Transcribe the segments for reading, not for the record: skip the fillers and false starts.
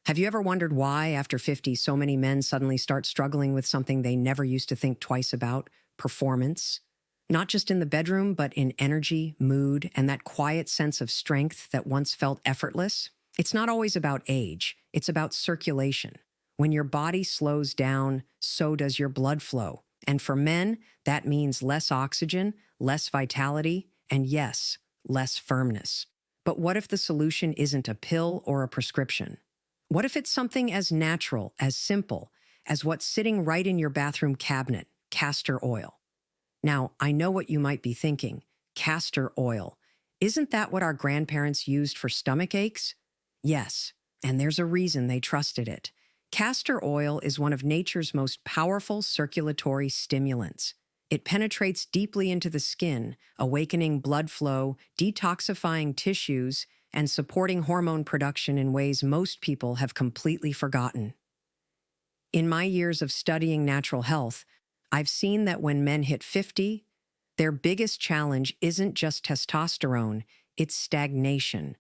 Have you ever wondered why, after 50, so many men suddenly start struggling with something they never used to think twice about? Performance. Not just in the bedroom, but in energy, mood, and that quiet sense of strength that once felt effortless? It's not always about age, it's about circulation. When your body slows down, so does your blood flow. And for men, that means less oxygen, less vitality, and yes, less firmness. But what if the solution isn't a pill or a prescription? What if it's something as natural, as simple, as what's sitting right in your bathroom cabinet, castor oil? Now, I know what you might be thinking. Castor oil. Isn't that what our grandparents used for stomach aches? Yes, and there's a reason they trusted it. Castor oil is one of nature's most powerful circulatory stimulants. It penetrates deeply into the skin, awakening blood flow, detoxifying tissues, and supporting hormone production in ways most people have completely forgotten. In my years of studying natural health, I've seen that when men hit 50, their biggest challenge isn't just testosterone, it's stagnation.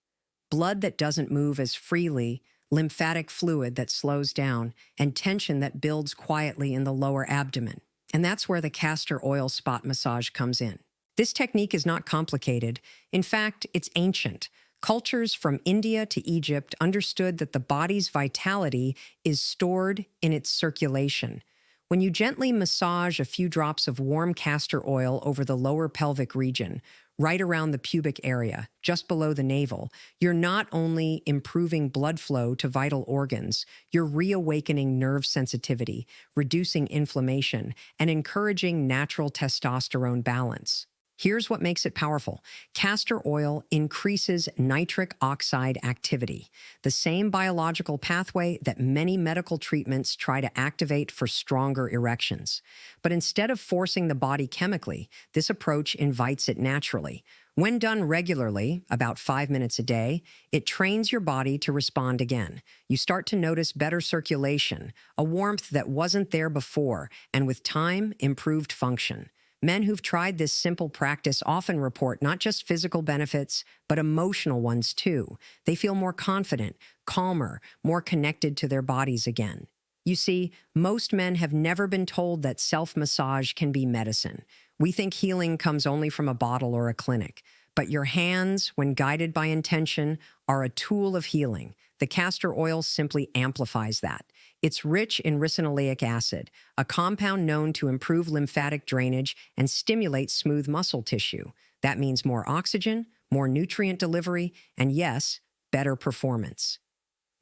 Blood that doesn't move as freely, lymphatic fluid that slows down, and tension that builds quietly in the lower abdomen. And that's where the castor oil spot massage comes in. This technique is not complicated. In fact, it's ancient. Cultures from India to Egypt understood that the body's vitality is stored in its circulation. When you gently massage a few drops of warm castor oil over the lower pelvic region, right around the pubic area, just below the navel, you're not only improving blood flow to vital organs, you're reawakening nerve sensitivity, reducing inflammation, and encouraging natural testosterone balance. Here's what makes it powerful. Castor oil increases nitric oxide activity, the same biological pathway that many medical treatments try to activate for stronger erections. But instead of forcing the body chemically, this approach invites it naturally. When done regularly, about 5 minutes a day, it trains your body to respond again. You start to notice better circulation, a warmth that wasn't there before, and with time, improved function. Men who've tried this simple practice often report not just physical benefits, but emotional ones too. They feel more confident, calmer, more connected to their bodies again. You see, most men have never been told that self-massage can be medicine. We think healing comes only from a bottle or a clinic. But your hands, when guided by intention, are a tool of healing. The castor oil simply amplifies that. It's rich in ricinoleic acid, a compound known to improve lymphatic drainage and stimulate smooth muscle tissue. That means more oxygen, more nutrient delivery, and yes, better performance.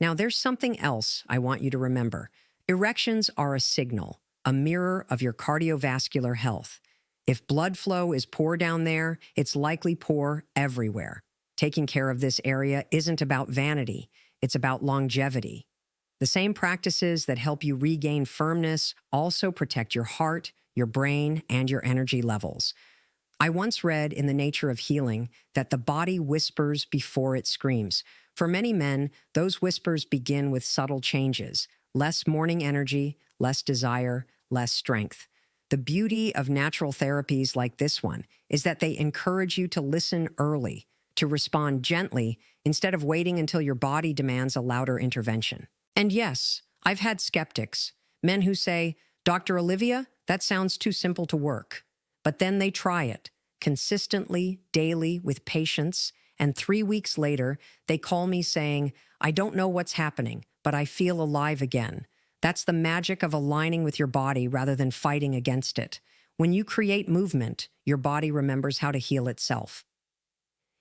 Now, there's something else I want you to remember. Erections are a signal, a mirror of your cardiovascular health. If blood flow is poor down there, it's likely poor everywhere. Taking care of this area isn't about vanity, it's about longevity. The same practices that help you regain firmness also protect your heart, your brain, and your energy levels. I once read in The Nature of Healing that the body whispers before it screams. For many men, those whispers begin with subtle changes: less morning energy, less desire, less strength. The beauty of natural therapies like this one is that they encourage you to listen early, to respond gently, instead of waiting until your body demands a louder intervention. And yes, I've had skeptics, men who say, "Dr. Olivia, that sounds too simple to work." But then they try it, consistently, daily, with patience, and 3 weeks later, they call me saying, "I don't know what's happening, but I feel alive again." That's the magic of aligning with your body rather than fighting against it. When you create movement, your body remembers how to heal itself.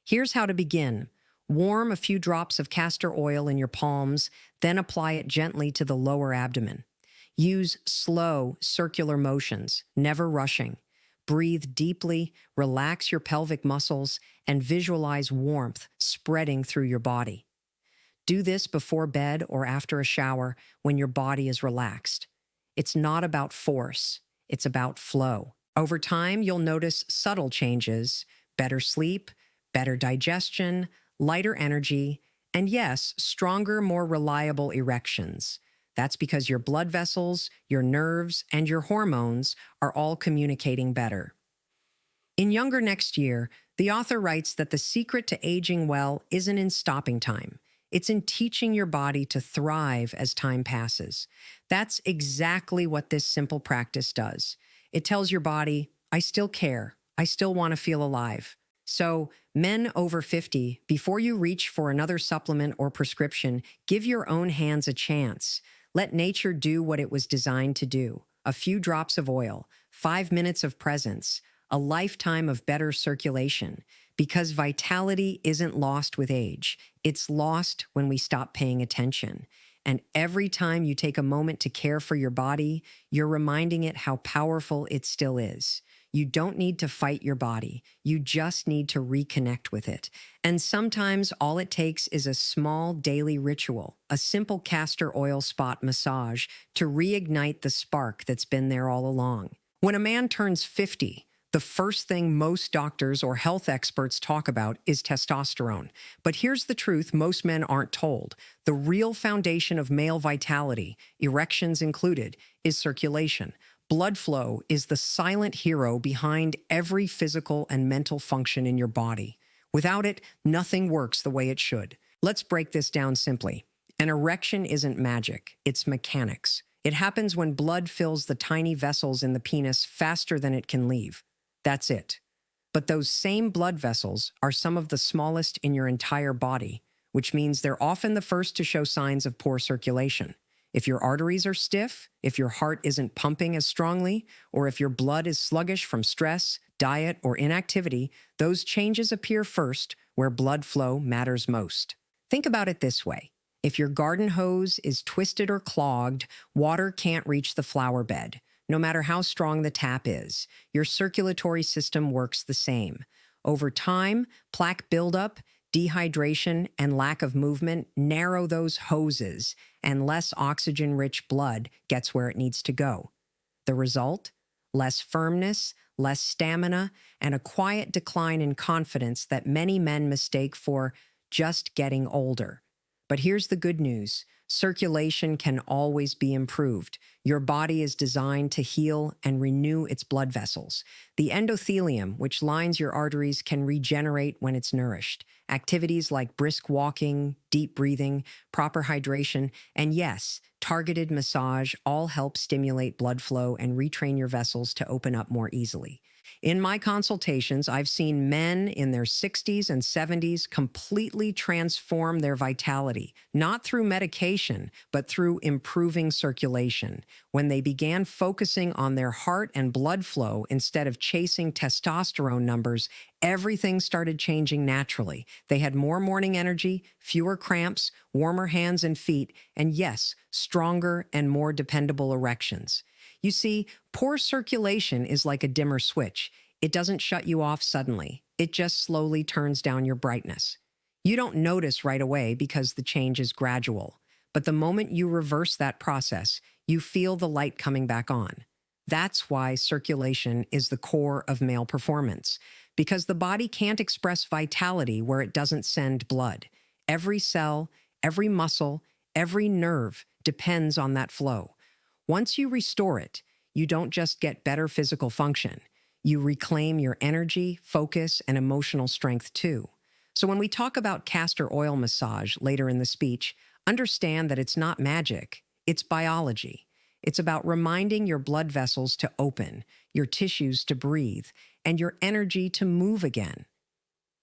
Here's how to begin. Warm a few drops of castor oil in your palms, then apply it gently to the lower abdomen. Use slow, circular motions, never rushing. Breathe deeply, relax your pelvic muscles, and visualize warmth spreading through your body. Do this before bed or after a shower when your body is relaxed. It's not about force, it's about flow. Over time, you'll notice subtle changes: better sleep, better digestion, lighter energy, and yes, stronger, more reliable erections. That's because your blood vessels, your nerves, and your hormones are all communicating better. In Younger Next Year, the author writes that the secret to aging well isn't in stopping time. It's in teaching your body to thrive as time passes. That's exactly what this simple practice does. It tells your body, I still care. I still want to feel alive. So, men over 50, before you reach for another supplement or prescription, give your own hands a chance. Let nature do what it was designed to do. A few drops of oil, 5 minutes of presence, a lifetime of better circulation. Because vitality isn't lost with age. It's lost when we stop paying attention. And every time you take a moment to care for your body, you're reminding it how powerful it still is. You don't need to fight your body. You just need to reconnect with it. And sometimes all it takes is a small daily ritual, a simple castor oil spot massage to reignite the spark that's been there all along. When a man turns 50, the first thing most doctors or health experts talk about is testosterone. But here's the truth most men aren't told. The real foundation of male vitality, erections included, is circulation. Blood flow is the silent hero behind every physical and mental function in your body. Without it, nothing works the way it should. Let's break this down simply. An erection isn't magic, it's mechanics. It happens when blood fills the tiny vessels in the penis faster than it can leave. That's it. But those same blood vessels are some of the smallest in your entire body, which means they're often the first to show signs of poor circulation. If your arteries are stiff, if your heart isn't pumping as strongly, or if your blood is sluggish from stress, diet, or inactivity, those changes appear first where blood flow matters most. Think about it this way. If your garden hose is twisted or clogged, water can't reach the flower bed. No matter how strong the tap is, your circulatory system works the same. Over time, plaque buildup, dehydration, and lack of movement narrow those hoses, and less oxygen-rich blood gets where it needs to go. The result? Less firmness, less stamina, and a quiet decline in confidence that many men mistake for just getting older. But here's the good news. Circulation can always be improved. Your body is designed to heal and renew its blood vessels. The endothelium, which lines your arteries, can regenerate when it's nourished. Activities like brisk walking, deep breathing, proper hydration, and yes, targeted massage all help stimulate blood flow and retrain your vessels to open up more easily. In my consultations, I've seen men in their 60s and 70s completely transform their vitality, not through medication, but through improving circulation. When they began focusing on their heart and blood flow instead of chasing testosterone numbers, everything started changing naturally. They had more morning energy, fewer cramps, warmer hands and feet, and yes, stronger and more dependable erections. You see, poor circulation is like a dimmer switch. It doesn't shut you off suddenly. It just slowly turns down your brightness. You don't notice right away because the change is gradual. But the moment you reverse that process, you feel the light coming back on. That's why circulation is the core of male performance. Because the body can't express vitality where it doesn't send blood. Every cell, every muscle, every nerve depends on that flow. Once you restore it, you don't just get better physical function. You reclaim your energy, focus, and emotional strength too. So when we talk about castor oil massage later in the speech, understand that it's not magic, it's biology. It's about reminding your blood vessels to open, your tissues to breathe, and your energy to move again.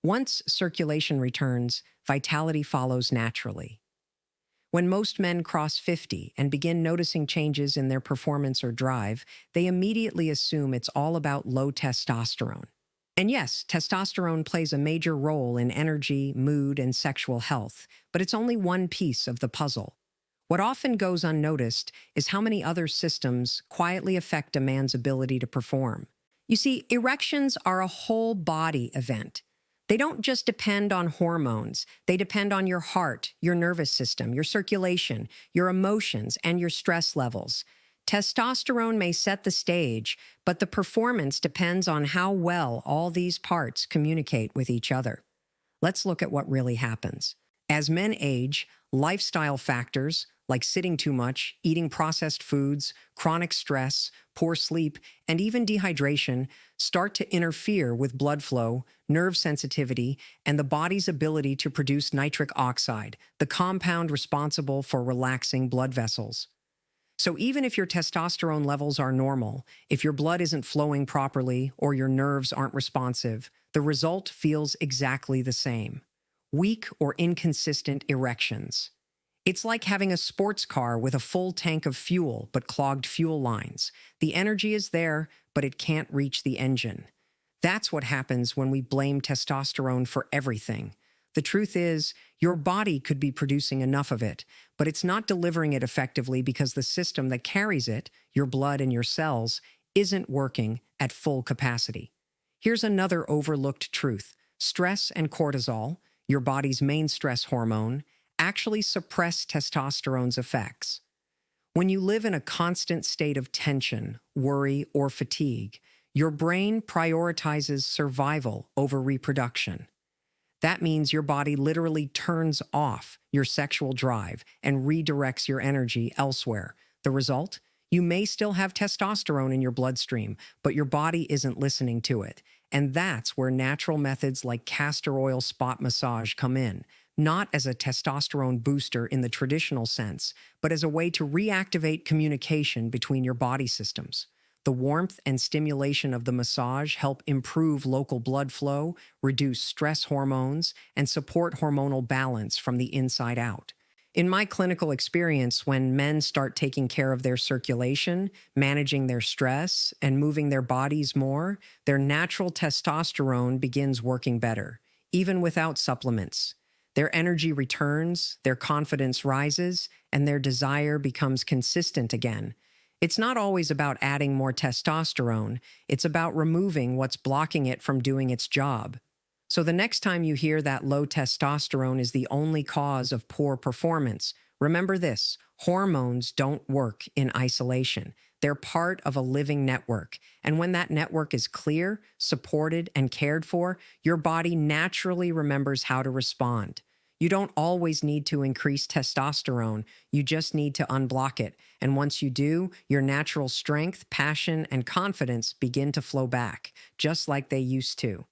Once circulation returns, vitality follows naturally. When most men cross 50 and begin noticing changes in their performance or drive, they immediately assume it's all about low testosterone. And yes, testosterone plays a major role in energy, mood, and sexual health, but it's only one piece of the puzzle. What often goes unnoticed is how many other systems quietly affect a man's ability to perform. You see, erections are a whole body event. They don't just depend on hormones. They depend on your heart, your nervous system, your circulation, your emotions, and your stress levels. Testosterone may set the stage, but the performance depends on how well all these parts communicate with each other. Let's look at what really happens. As men age, lifestyle factors like sitting too much, eating processed foods, chronic stress, poor sleep, and even dehydration, start to interfere with blood flow, nerve sensitivity, and the body's ability to produce nitric oxide, the compound responsible for relaxing blood vessels. So even if your testosterone levels are normal, if your blood isn't flowing properly or your nerves aren't responsive, the result feels exactly the same: weak or inconsistent erections. It's like having a sports car with a full tank of fuel but clogged fuel lines. The energy is there, but it can't reach the engine. That's what happens when we blame testosterone for everything. The truth is, your body could be producing enough of it, but it's not delivering it effectively because the system that carries it, your blood and your cells, isn't working at full capacity. Here's another overlooked truth. Stress and cortisol, your body's main stress hormone, actually suppress testosterone's effects. When you live in a constant state of tension, worry, or fatigue, your brain prioritizes survival over reproduction. That means your body literally turns off your sexual drive and redirects your energy elsewhere. The result? You may still have testosterone in your bloodstream, but your body isn't listening to it. And that's where natural methods like castor oil spot massage come in, not as a testosterone booster in the traditional sense, but as a way to reactivate communication between your body systems. The warmth and stimulation of the massage help improve local blood flow, reduce stress hormones, and support hormonal balance from the inside out. In my clinical experience, when men start taking care of their circulation, managing their stress, and moving their bodies more, their natural testosterone begins working better, even without supplements. Their energy returns, their confidence rises, and their desire becomes consistent again. It's not always about adding more testosterone, it's about removing what's blocking it from doing its job. So the next time you hear that low testosterone is the only cause of poor performance, remember this: hormones don't work in isolation. They're part of a living network. And when that network is clear, supported, and cared for, your body naturally remembers how to respond. You don't always need to increase testosterone, you just need to unblock it. And once you do, your natural strength, passion, and confidence begin to flow back, just like they used to.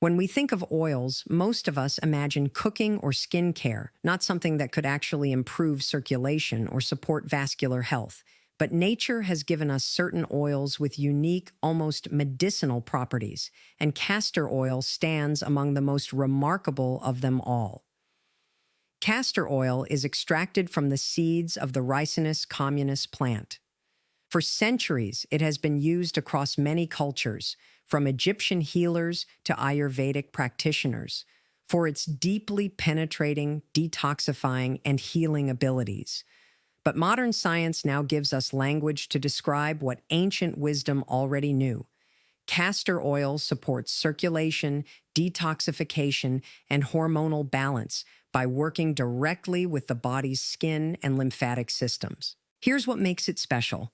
When we think of oils, most of us imagine cooking or skincare, not something that could actually improve circulation or support vascular health. But nature has given us certain oils with unique, almost medicinal properties, and castor oil stands among the most remarkable of them all. Castor oil is extracted from the seeds of the Ricinus communis plant. For centuries, it has been used across many cultures, from Egyptian healers to Ayurvedic practitioners, for its deeply penetrating, detoxifying, and healing abilities. But modern science now gives us language to describe what ancient wisdom already knew. Castor oil supports circulation, detoxification, and hormonal balance by working directly with the body's skin and lymphatic systems. Here's what makes it special.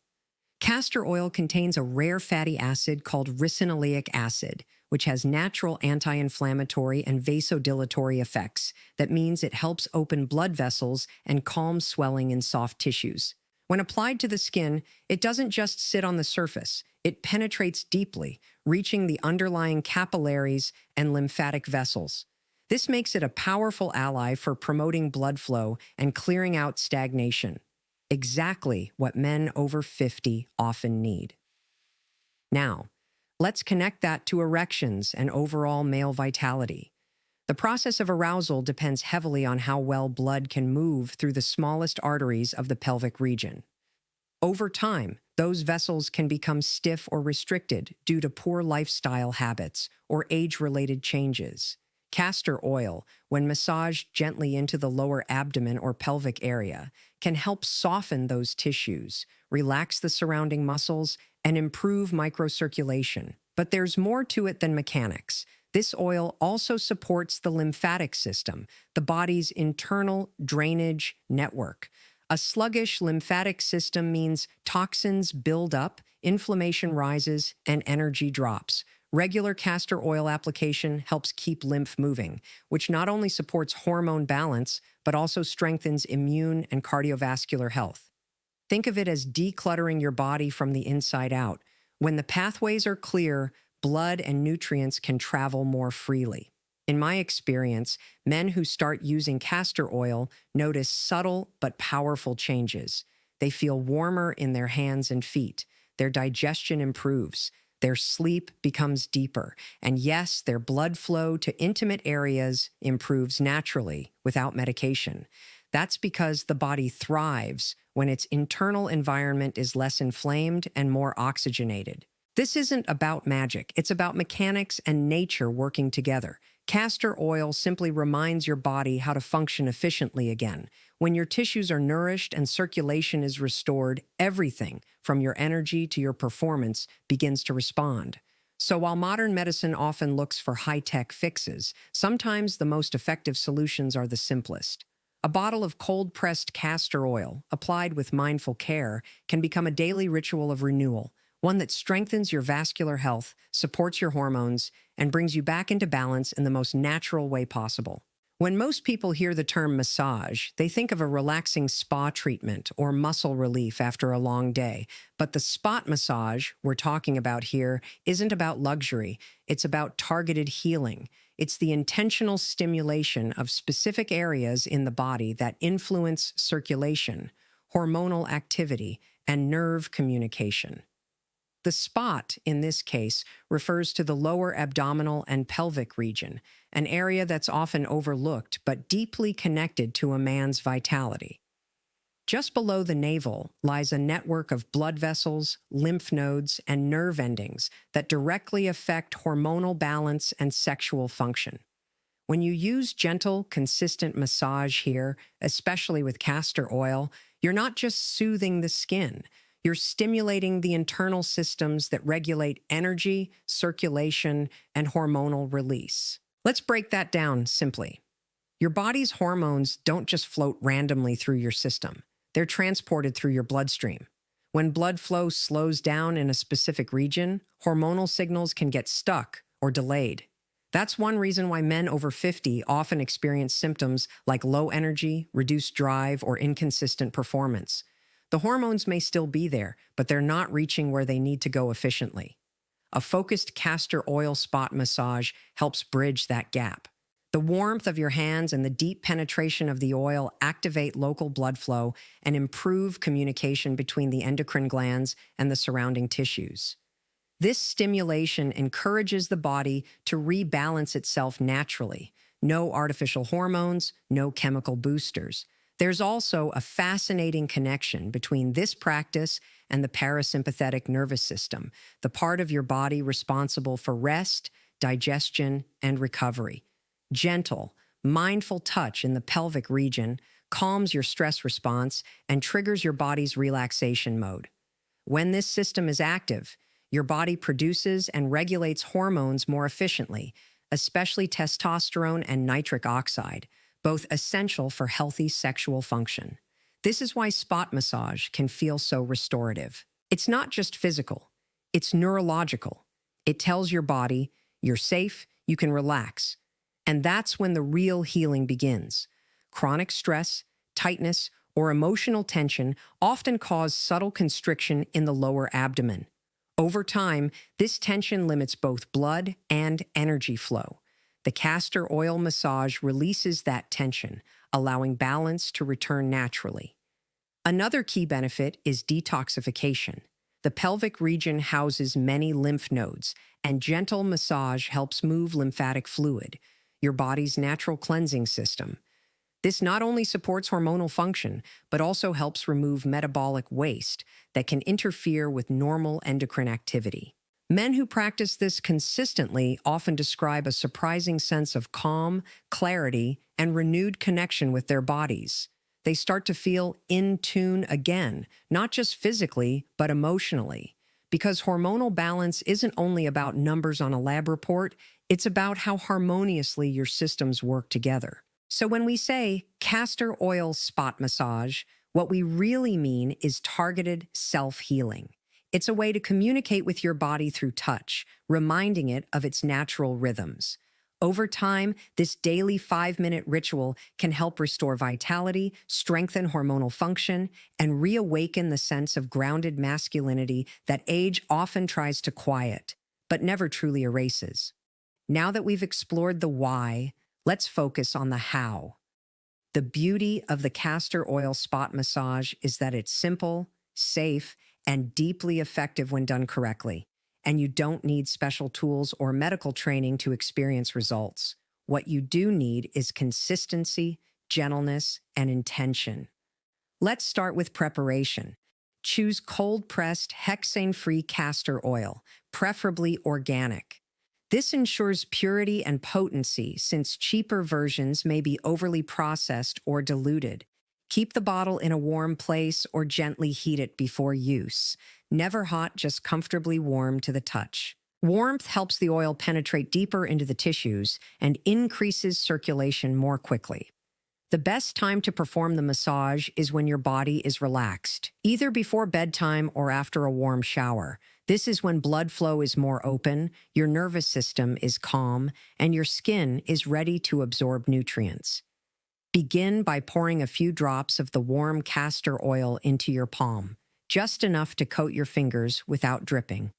Castor oil contains a rare fatty acid called ricinoleic acid, which has natural anti-inflammatory and vasodilatory effects. That means it helps open blood vessels and calm swelling in soft tissues. When applied to the skin, it doesn't just sit on the surface. It penetrates deeply, reaching the underlying capillaries and lymphatic vessels. This makes it a powerful ally for promoting blood flow and clearing out stagnation. Exactly what men over 50 often need. Now, let's connect that to erections and overall male vitality. The process of arousal depends heavily on how well blood can move through the smallest arteries of the pelvic region. Over time, those vessels can become stiff or restricted due to poor lifestyle habits or age-related changes. Castor oil, when massaged gently into the lower abdomen or pelvic area, can help soften those tissues, relax the surrounding muscles, and improve microcirculation. But there's more to it than mechanics. This oil also supports the lymphatic system, the body's internal drainage network. A sluggish lymphatic system means toxins build up, inflammation rises, and energy drops. Regular castor oil application helps keep lymph moving, which not only supports hormone balance, but also strengthens immune and cardiovascular health. Think of it as decluttering your body from the inside out. When the pathways are clear, blood and nutrients can travel more freely. In my experience, men who start using castor oil notice subtle but powerful changes. They feel warmer in their hands and feet. Their digestion improves. Their sleep becomes deeper. And yes, their blood flow to intimate areas improves naturally without medication. That's because the body thrives when its internal environment is less inflamed and more oxygenated. This isn't about magic. It's about mechanics and nature working together. Castor oil simply reminds your body how to function efficiently again. When your tissues are nourished and circulation is restored, everything, from your energy to your performance, begins to respond. So while modern medicine often looks for high-tech fixes, sometimes the most effective solutions are the simplest. A bottle of cold-pressed castor oil, applied with mindful care, can become a daily ritual of renewal, one that strengthens your vascular health, supports your hormones, and brings you back into balance in the most natural way possible. When most people hear the term massage, they think of a relaxing spa treatment or muscle relief after a long day. But the spot massage we're talking about here isn't about luxury. It's about targeted healing. It's the intentional stimulation of specific areas in the body that influence circulation, hormonal activity, and nerve communication. The spot, in this case, refers to the lower abdominal and pelvic region, an area that's often overlooked but deeply connected to a man's vitality. Just below the navel lies a network of blood vessels, lymph nodes, and nerve endings that directly affect hormonal balance and sexual function. When you use gentle, consistent massage here, especially with castor oil, you're not just soothing the skin. You're stimulating the internal systems that regulate energy, circulation, and hormonal release. Let's break that down simply. Your body's hormones don't just float randomly through your system. They're transported through your bloodstream. When blood flow slows down in a specific region, hormonal signals can get stuck or delayed. That's one reason why men over 50 often experience symptoms like low energy, reduced drive, or inconsistent performance. The hormones may still be there, but they're not reaching where they need to go efficiently. A focused castor oil spot massage helps bridge that gap. The warmth of your hands and the deep penetration of the oil activate local blood flow and improve communication between the endocrine glands and the surrounding tissues. This stimulation encourages the body to rebalance itself naturally. No artificial hormones, no chemical boosters. There's also a fascinating connection between this practice and the parasympathetic nervous system, the part of your body responsible for rest, digestion, and recovery. Gentle, mindful touch in the pelvic region calms your stress response and triggers your body's relaxation mode. When this system is active, your body produces and regulates hormones more efficiently, especially testosterone and nitric oxide, both essential for healthy sexual function. This is why spot massage can feel so restorative. It's not just physical, it's neurological. It tells your body, you're safe, you can relax. And that's when the real healing begins. Chronic stress, tightness, or emotional tension often cause subtle constriction in the lower abdomen. Over time, this tension limits both blood and energy flow. The castor oil massage releases that tension, allowing balance to return naturally. Another key benefit is detoxification. The pelvic region houses many lymph nodes, and gentle massage helps move lymphatic fluid, your body's natural cleansing system. This not only supports hormonal function, but also helps remove metabolic waste that can interfere with normal endocrine activity. Men who practice this consistently often describe a surprising sense of calm, clarity, and renewed connection with their bodies. They start to feel in tune again, not just physically, but emotionally. Because hormonal balance isn't only about numbers on a lab report, it's about how harmoniously your systems work together. So when we say castor oil spot massage, what we really mean is targeted self-healing. It's a way to communicate with your body through touch, reminding it of its natural rhythms. Over time, this daily 5-minute ritual can help restore vitality, strengthen hormonal function, and reawaken the sense of grounded masculinity that age often tries to quiet, but never truly erases. Now that we've explored the why, let's focus on the how. The beauty of the castor oil spot massage is that it's simple, safe, and deeply effective when done correctly. And you don't need special tools or medical training to experience results. What you do need is consistency, gentleness, and intention. Let's start with preparation. Choose cold-pressed, hexane-free castor oil, preferably organic. This ensures purity and potency since cheaper versions may be overly processed or diluted. Keep the bottle in a warm place or gently heat it before use. Never hot, just comfortably warm to the touch. Warmth helps the oil penetrate deeper into the tissues and increases circulation more quickly. The best time to perform the massage is when your body is relaxed, either before bedtime or after a warm shower. This is when blood flow is more open, your nervous system is calm, and your skin is ready to absorb nutrients. Begin by pouring a few drops of the warm castor oil into your palm, just enough to coat your fingers without dripping.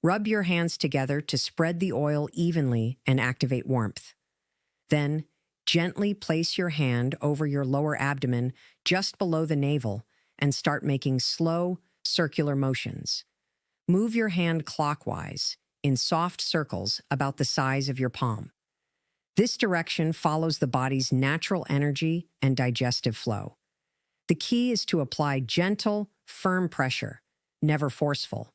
Rub your hands together to spread the oil evenly and activate warmth. Then, gently place your hand over your lower abdomen just below the navel and start making slow, circular motions. Move your hand clockwise in soft circles about the size of your palm. This direction follows the body's natural energy and digestive flow. The key is to apply gentle, firm pressure, never forceful.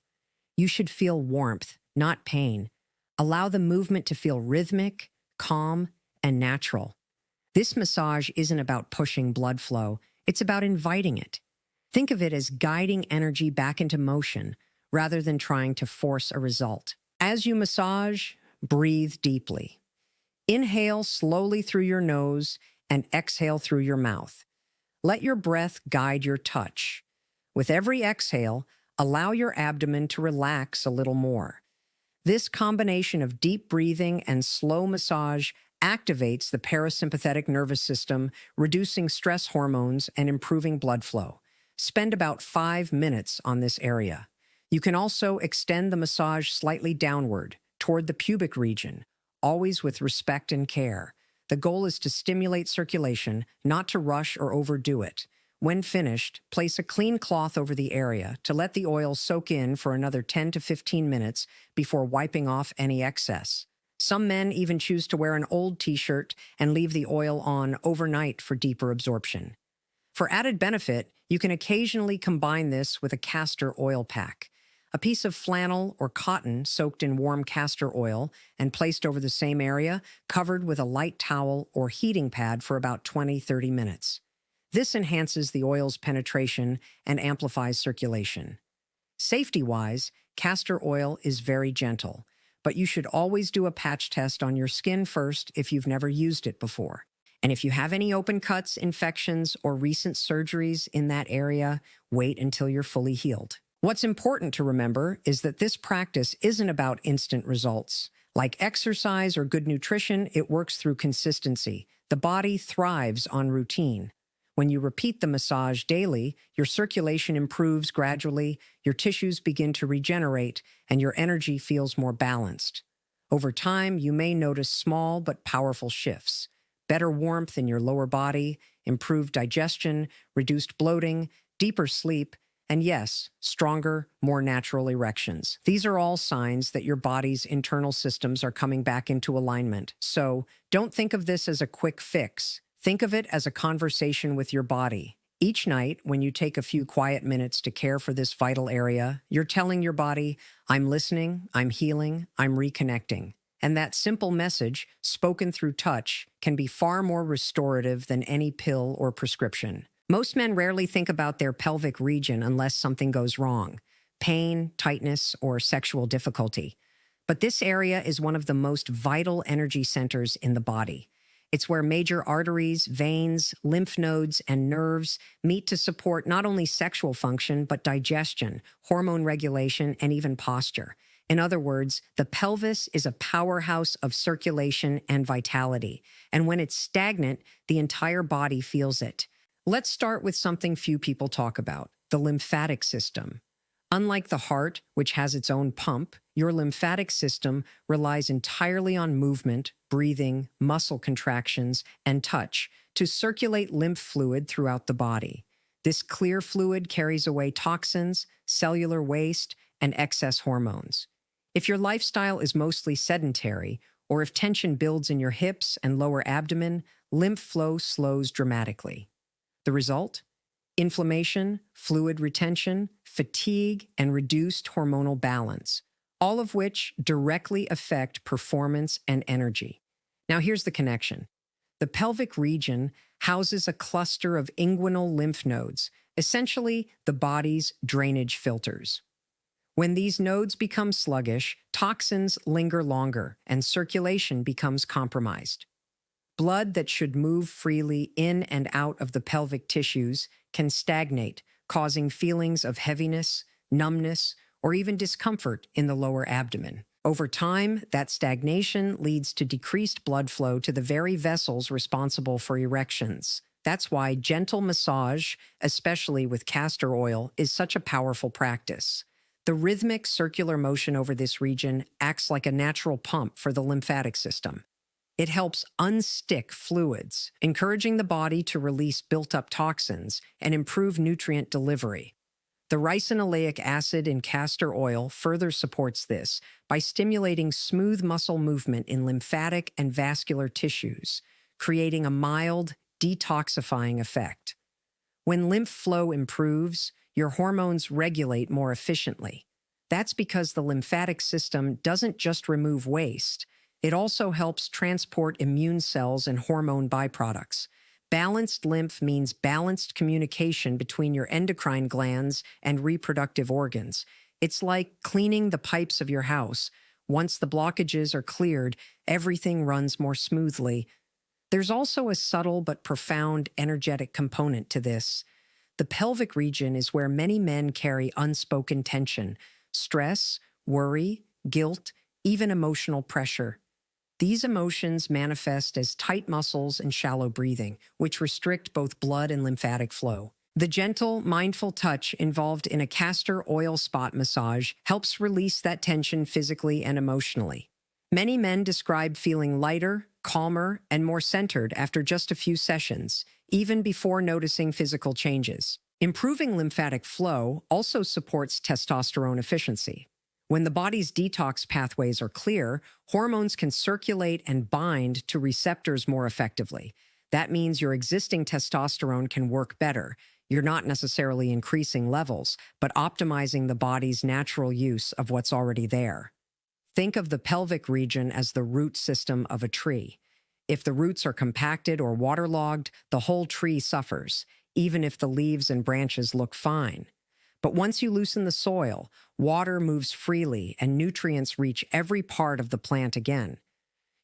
You should feel warmth, not pain. Allow the movement to feel rhythmic, calm, and natural. This massage isn't about pushing blood flow, it's about inviting it. Think of it as guiding energy back into motion rather than trying to force a result. As you massage, breathe deeply. Inhale slowly through your nose and exhale through your mouth. Let your breath guide your touch. With every exhale, allow your abdomen to relax a little more. This combination of deep breathing and slow massage activates the parasympathetic nervous system, reducing stress hormones and improving blood flow. Spend about 5 minutes on this area. You can also extend the massage slightly downward, toward the pubic region, always with respect and care. The goal is to stimulate circulation, not to rush or overdo it. When finished, place a clean cloth over the area to let the oil soak in for another 10 to 15 minutes before wiping off any excess. Some men even choose to wear an old t-shirt and leave the oil on overnight for deeper absorption. For added benefit, you can occasionally combine this with a castor oil pack. A piece of flannel or cotton soaked in warm castor oil and placed over the same area, covered with a light towel or heating pad for about 20-30 minutes. This enhances the oil's penetration and amplifies circulation. Safety-wise, castor oil is very gentle, but you should always do a patch test on your skin first if you've never used it before. And if you have any open cuts, infections, or recent surgeries in that area, wait until you're fully healed. What's important to remember is that this practice isn't about instant results. Like exercise or good nutrition, it works through consistency. The body thrives on routine. When you repeat the massage daily, your circulation improves gradually, your tissues begin to regenerate, and your energy feels more balanced. Over time, you may notice small but powerful shifts. Better warmth in your lower body, improved digestion, reduced bloating, deeper sleep, and yes, stronger, more natural erections. These are all signs that your body's internal systems are coming back into alignment. So, don't think of this as a quick fix. Think of it as a conversation with your body. Each night, when you take a few quiet minutes to care for this vital area, you're telling your body, I'm listening, I'm healing, I'm reconnecting. And that simple message, spoken through touch, can be far more restorative than any pill or prescription. Most men rarely think about their pelvic region unless something goes wrong, pain, tightness, or sexual difficulty. But this area is one of the most vital energy centers in the body. It's where major arteries, veins, lymph nodes, and nerves meet to support not only sexual function, but digestion, hormone regulation, and even posture. In other words, the pelvis is a powerhouse of circulation and vitality. And when it's stagnant, the entire body feels it. Let's start with something few people talk about, the lymphatic system. Unlike the heart, which has its own pump, your lymphatic system relies entirely on movement, breathing, muscle contractions, and touch to circulate lymph fluid throughout the body. This clear fluid carries away toxins, cellular waste, and excess hormones. If your lifestyle is mostly sedentary, or if tension builds in your hips and lower abdomen, lymph flow slows dramatically. The result? Inflammation, fluid retention, fatigue, and reduced hormonal balance, all of which directly affect performance and energy. Now here's the connection. The pelvic region houses a cluster of inguinal lymph nodes, essentially the body's drainage filters. When these nodes become sluggish, toxins linger longer and circulation becomes compromised. Blood that should move freely in and out of the pelvic tissues can stagnate, causing feelings of heaviness, numbness, or even discomfort in the lower abdomen. Over time, that stagnation leads to decreased blood flow to the very vessels responsible for erections. That's why gentle massage, especially with castor oil, is such a powerful practice. The rhythmic circular motion over this region acts like a natural pump for the lymphatic system. It helps unstick fluids, encouraging the body to release built-up toxins and improve nutrient delivery. The ricinoleic acid in castor oil further supports this by stimulating smooth muscle movement in lymphatic and vascular tissues, creating a mild, detoxifying effect. When lymph flow improves, your hormones regulate more efficiently. That's because the lymphatic system doesn't just remove waste, it also helps transport immune cells and hormone byproducts. Balanced lymph means balanced communication between your endocrine glands and reproductive organs. It's like cleaning the pipes of your house. Once the blockages are cleared, everything runs more smoothly. There's also a subtle but profound energetic component to this. The pelvic region is where many men carry unspoken tension, stress, worry, guilt, even emotional pressure. These emotions manifest as tight muscles and shallow breathing, which restrict both blood and lymphatic flow. The gentle, mindful touch involved in a castor oil spot massage helps release that tension physically and emotionally. Many men describe feeling lighter, calmer, and more centered after just a few sessions, even before noticing physical changes. Improving lymphatic flow also supports testosterone efficiency. When the body's detox pathways are clear, hormones can circulate and bind to receptors more effectively. That means your existing testosterone can work better. You're not necessarily increasing levels, but optimizing the body's natural use of what's already there. Think of the pelvic region as the root system of a tree. If the roots are compacted or waterlogged, the whole tree suffers, even if the leaves and branches look fine. But once you loosen the soil, water moves freely and nutrients reach every part of the plant again.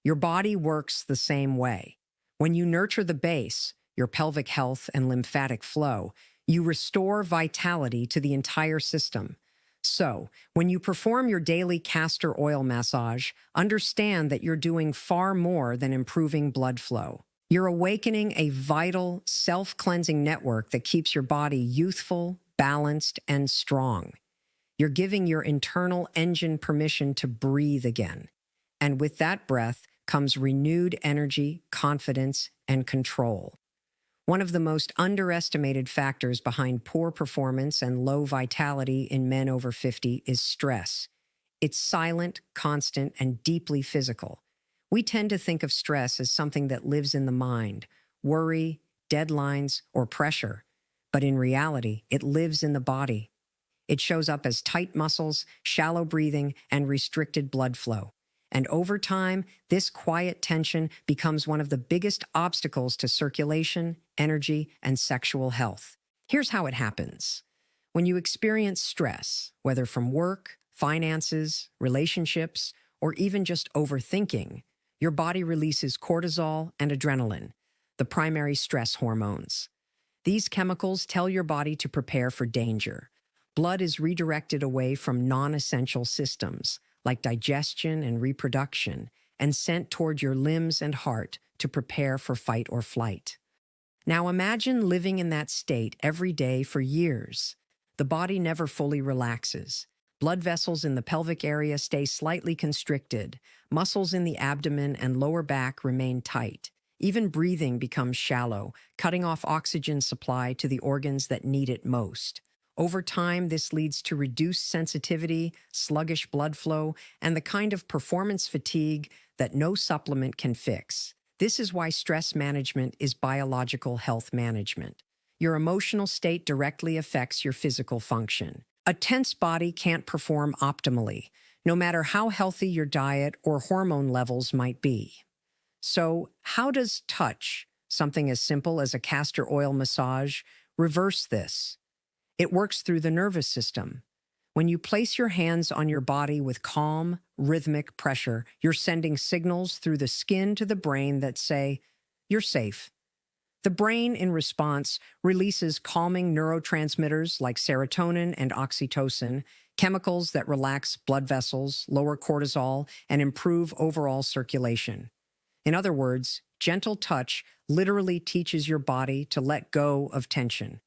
Your body works the same way. When you nurture the base, your pelvic health and lymphatic flow, you restore vitality to the entire system. So, when you perform your daily castor oil massage, understand that you're doing far more than improving blood flow. You're awakening a vital, self-cleansing network that keeps your body youthful, balanced, and strong. You're giving your internal engine permission to breathe again. And with that breath comes renewed energy, confidence, and control. One of the most underestimated factors behind poor performance and low vitality in men over 50 is stress. It's silent, constant, and deeply physical. We tend to think of stress as something that lives in the mind, worry, deadlines, or pressure. But in reality, it lives in the body. It shows up as tight muscles, shallow breathing, and restricted blood flow. And over time, this quiet tension becomes one of the biggest obstacles to circulation, energy, and sexual health. Here's how it happens. When you experience stress, whether from work, finances, relationships, or even just overthinking, your body releases cortisol and adrenaline, the primary stress hormones. These chemicals tell your body to prepare for danger. Blood is redirected away from non-essential systems, like digestion and reproduction, and sent toward your limbs and heart to prepare for fight or flight. Now imagine living in that state every day for years. The body never fully relaxes. Blood vessels in the pelvic area stay slightly constricted. Muscles in the abdomen and lower back remain tight. Even breathing becomes shallow, cutting off oxygen supply to the organs that need it most. Over time, this leads to reduced sensitivity, sluggish blood flow, and the kind of performance fatigue that no supplement can fix. This is why stress management is biological health management. Your emotional state directly affects your physical function. A tense body can't perform optimally, no matter how healthy your diet or hormone levels might be. So, how does touch, something as simple as a castor oil massage, reverse this? It works through the nervous system. When you place your hands on your body with calm, rhythmic pressure, you're sending signals through the skin to the brain that say, "You're safe." The brain, in response, releases calming neurotransmitters like serotonin and oxytocin, chemicals that relax blood vessels, lower cortisol, and improve overall circulation. In other words, gentle touch literally teaches your body to let go of tension.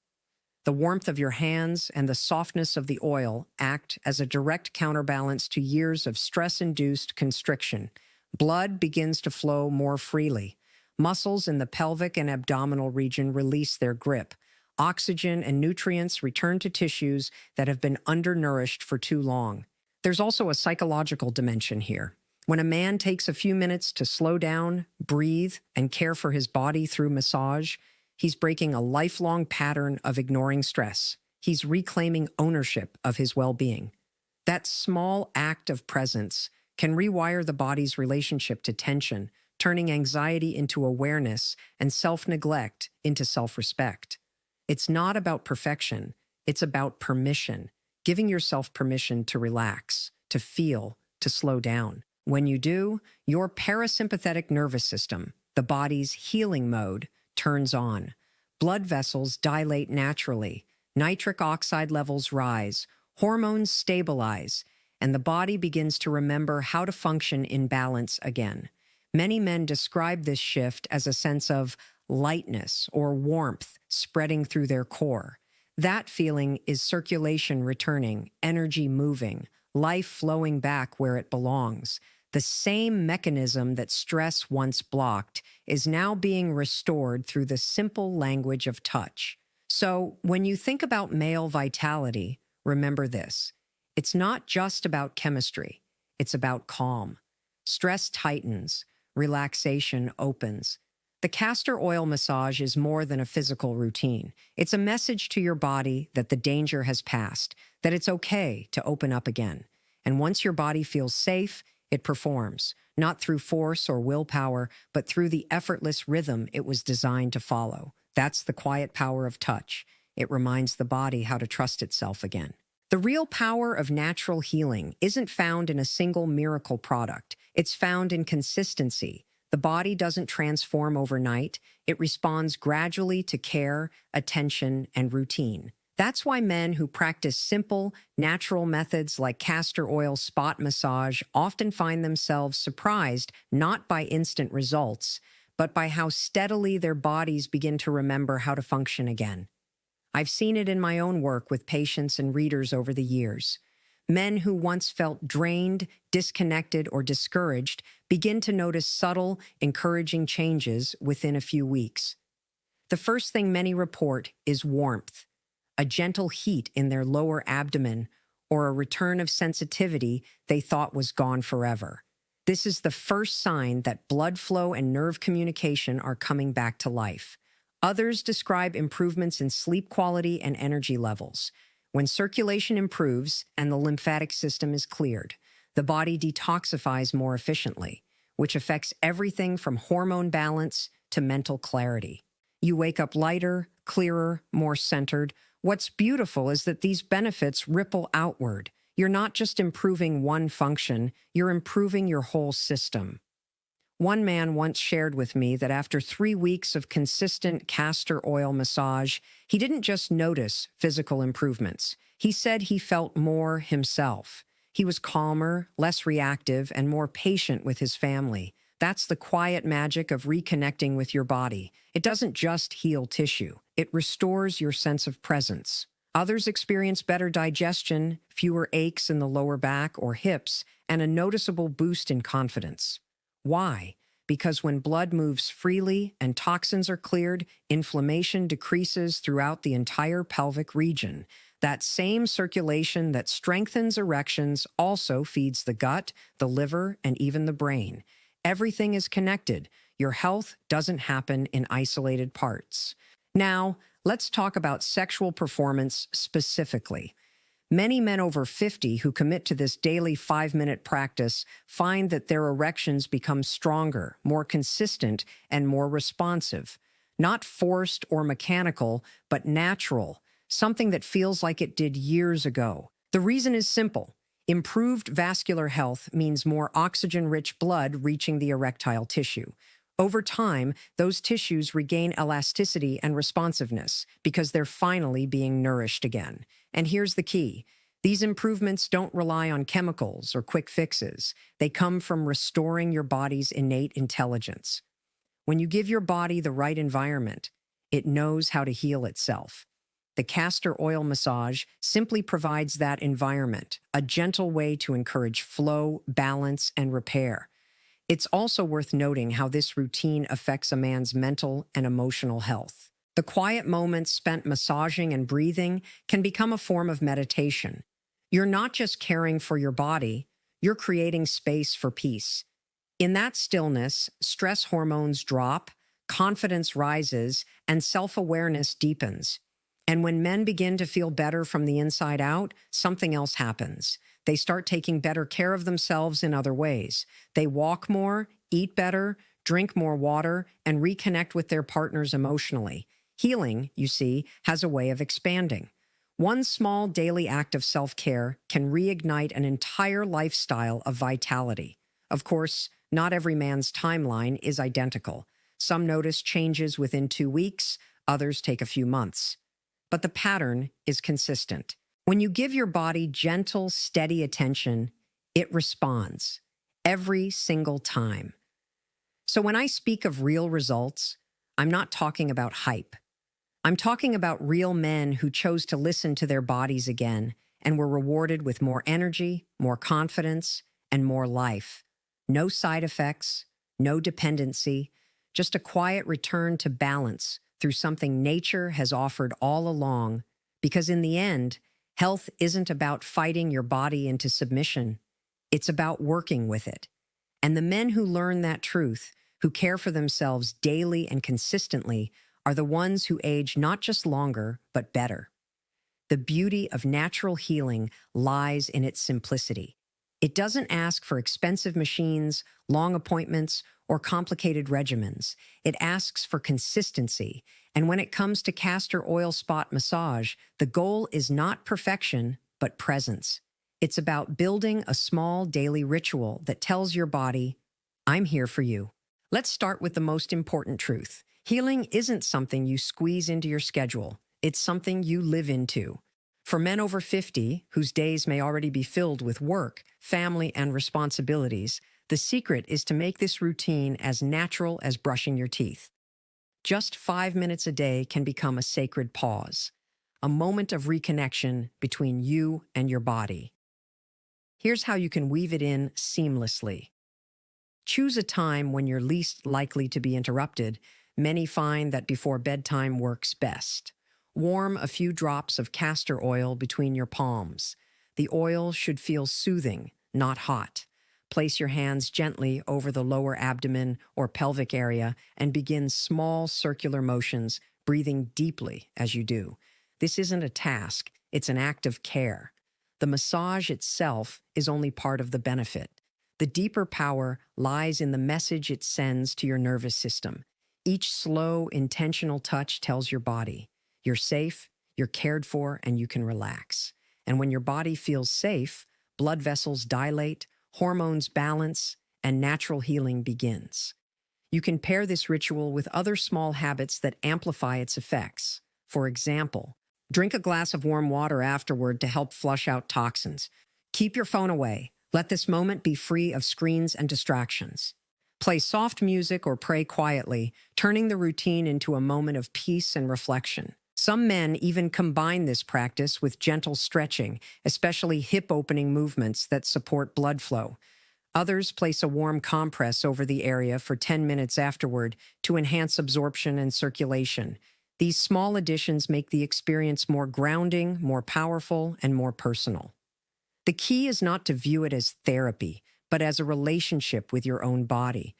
The warmth of your hands and the softness of the oil act as a direct counterbalance to years of stress-induced constriction. Blood begins to flow more freely. Muscles in the pelvic and abdominal region release their grip. Oxygen and nutrients return to tissues that have been undernourished for too long. There's also a psychological dimension here. When a man takes a few minutes to slow down, breathe, and care for his body through massage, he's breaking a lifelong pattern of ignoring stress. He's reclaiming ownership of his well-being. That small act of presence can rewire the body's relationship to tension, turning anxiety into awareness and self-neglect into self-respect. It's not about perfection, it's about permission, giving yourself permission to relax, to feel, to slow down. When you do, your parasympathetic nervous system, the body's healing mode, turns on. Blood vessels dilate naturally, nitric oxide levels rise, hormones stabilize, and the body begins to remember how to function in balance again. Many men describe this shift as a sense of lightness or warmth spreading through their core. That feeling is circulation returning, energy moving, life flowing back where it belongs. The same mechanism that stress once blocked is now being restored through the simple language of touch. So, when you think about male vitality, remember this. It's not just about chemistry. It's about calm. Stress tightens. Relaxation opens. The castor oil massage is more than a physical routine. It's a message to your body that the danger has passed, that it's okay to open up again. And once your body feels safe, it performs, not through force or willpower, but through the effortless rhythm it was designed to follow. That's the quiet power of touch. It reminds the body how to trust itself again. The real power of natural healing isn't found in a single miracle product. It's found in consistency. The body doesn't transform overnight. It responds gradually to care, attention, and routine. That's why men who practice simple, natural methods like castor oil spot massage often find themselves surprised not by instant results, but by how steadily their bodies begin to remember how to function again. I've seen it in my own work with patients and readers over the years. Men who once felt drained, disconnected, or discouraged begin to notice subtle, encouraging changes within a few weeks. The first thing many report is warmth, a gentle heat in their lower abdomen, or a return of sensitivity they thought was gone forever. This is the first sign that blood flow and nerve communication are coming back to life. Others describe improvements in sleep quality and energy levels. When circulation improves and the lymphatic system is cleared, the body detoxifies more efficiently, which affects everything from hormone balance to mental clarity. You wake up lighter, clearer, more centered. What's beautiful is that these benefits ripple outward. You're not just improving one function, you're improving your whole system. One man once shared with me that after 3 weeks of consistent castor oil massage, he didn't just notice physical improvements. He said he felt more himself. He was calmer, less reactive, and more patient with his family. That's the quiet magic of reconnecting with your body. It doesn't just heal tissue, it restores your sense of presence. Others experience better digestion, fewer aches in the lower back or hips, and a noticeable boost in confidence. Why? Because when blood moves freely and toxins are cleared, inflammation decreases throughout the entire pelvic region. That same circulation that strengthens erections also feeds the gut, the liver, and even the brain. Everything is connected. Your health doesn't happen in isolated parts. Now, let's talk about sexual performance specifically. Many men over 50 who commit to this daily 5-minute practice find that their erections become stronger, more consistent, and more responsive. Not forced or mechanical, but natural, something that feels like it did years ago. The reason is simple. Improved vascular health means more oxygen-rich blood reaching the erectile tissue. Over time, those tissues regain elasticity and responsiveness because they're finally being nourished again. And here's the key. These improvements don't rely on chemicals or quick fixes. They come from restoring your body's innate intelligence. When you give your body the right environment, it knows how to heal itself. The castor oil massage simply provides that environment, a gentle way to encourage flow, balance, and repair. It's also worth noting how this routine affects a man's mental and emotional health. The quiet moments spent massaging and breathing can become a form of meditation. You're not just caring for your body, you're creating space for peace. In that stillness, stress hormones drop, confidence rises, and self-awareness deepens. And when men begin to feel better from the inside out, something else happens. They start taking better care of themselves in other ways. They walk more, eat better, drink more water, and reconnect with their partners emotionally. Healing, you see, has a way of expanding. One small daily act of self-care can reignite an entire lifestyle of vitality. Of course, not every man's timeline is identical. Some notice changes within 2 weeks, others take a few months. But the pattern is consistent. When you give your body gentle, steady attention, it responds every single time. So when I speak of real results, I'm not talking about hype. I'm talking about real men who chose to listen to their bodies again and were rewarded with more energy, more confidence, and more life. No side effects, no dependency, just a quiet return to balance through something nature has offered all along, because in the end, health isn't about fighting your body into submission. It's about working with it. And the men who learn that truth, who care for themselves daily and consistently, are the ones who age not just longer, but better. The beauty of natural healing lies in its simplicity. It doesn't ask for expensive machines, long appointments, or complicated regimens. It asks for consistency. And when it comes to castor oil spot massage, the goal is not perfection, but presence. It's about building a small daily ritual that tells your body, I'm here for you. Let's start with the most important truth. Healing isn't something you squeeze into your schedule. It's something you live into. For men over 50, whose days may already be filled with work, family, and responsibilities, the secret is to make this routine as natural as brushing your teeth. Just 5 minutes a day can become a sacred pause, a moment of reconnection between you and your body. Here's how you can weave it in seamlessly. Choose a time when you're least likely to be interrupted. Many find that before bedtime works best. Warm a few drops of castor oil between your palms. The oil should feel soothing, not hot. Place your hands gently over the lower abdomen or pelvic area and begin small circular motions, breathing deeply as you do. This isn't a task, it's an act of care. The massage itself is only part of the benefit. The deeper power lies in the message it sends to your nervous system. Each slow, intentional touch tells your body, you're safe, you're cared for, and you can relax. And when your body feels safe, blood vessels dilate, hormones balance, and natural healing begins. You can pair this ritual with other small habits that amplify its effects. For example, drink a glass of warm water afterward to help flush out toxins. Keep your phone away. Let this moment be free of screens and distractions. Play soft music or pray quietly, turning the routine into a moment of peace and reflection. Some men even combine this practice with gentle stretching, especially hip-opening movements that support blood flow. Others place a warm compress over the area for 10 minutes afterward to enhance absorption and circulation. These small additions make the experience more grounding, more powerful, and more personal. The key is not to view it as therapy, but as a relationship with your own body.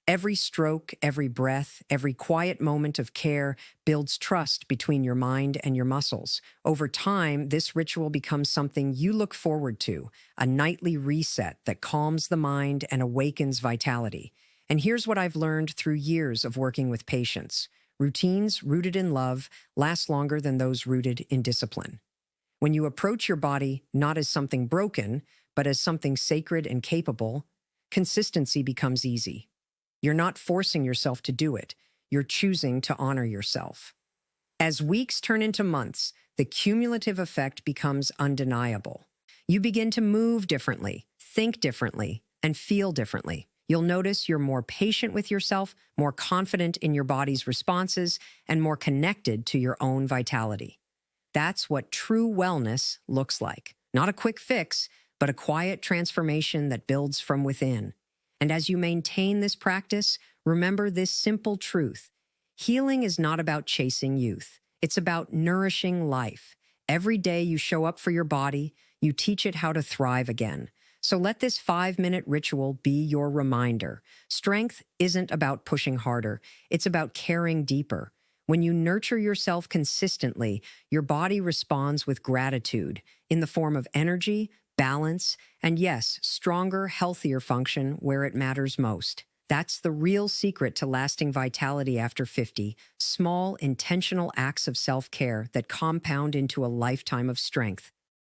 Every stroke, every breath, every quiet moment of care builds trust between your mind and your muscles. Over time, this ritual becomes something you look forward to, a nightly reset that calms the mind and awakens vitality. And here's what I've learned through years of working with patients. Routines rooted in love last longer than those rooted in discipline. When you approach your body not as something broken, but as something sacred and capable, consistency becomes easy. You're not forcing yourself to do it. You're choosing to honor yourself. As weeks turn into months, the cumulative effect becomes undeniable. You begin to move differently, think differently, and feel differently. You'll notice you're more patient with yourself, more confident in your body's responses, and more connected to your own vitality. That's what true wellness looks like. Not a quick fix, but a quiet transformation that builds from within. And as you maintain this practice, remember this simple truth. Healing is not about chasing youth. It's about nourishing life. Every day you show up for your body, you teach it how to thrive again. So let this 5-minute ritual be your reminder. Strength isn't about pushing harder. It's about caring deeper. When you nurture yourself consistently, your body responds with gratitude in the form of energy, balance, and yes, stronger, healthier function where it matters most. That's the real secret to lasting vitality after 50, small, intentional acts of self-care that compound into a lifetime of strength.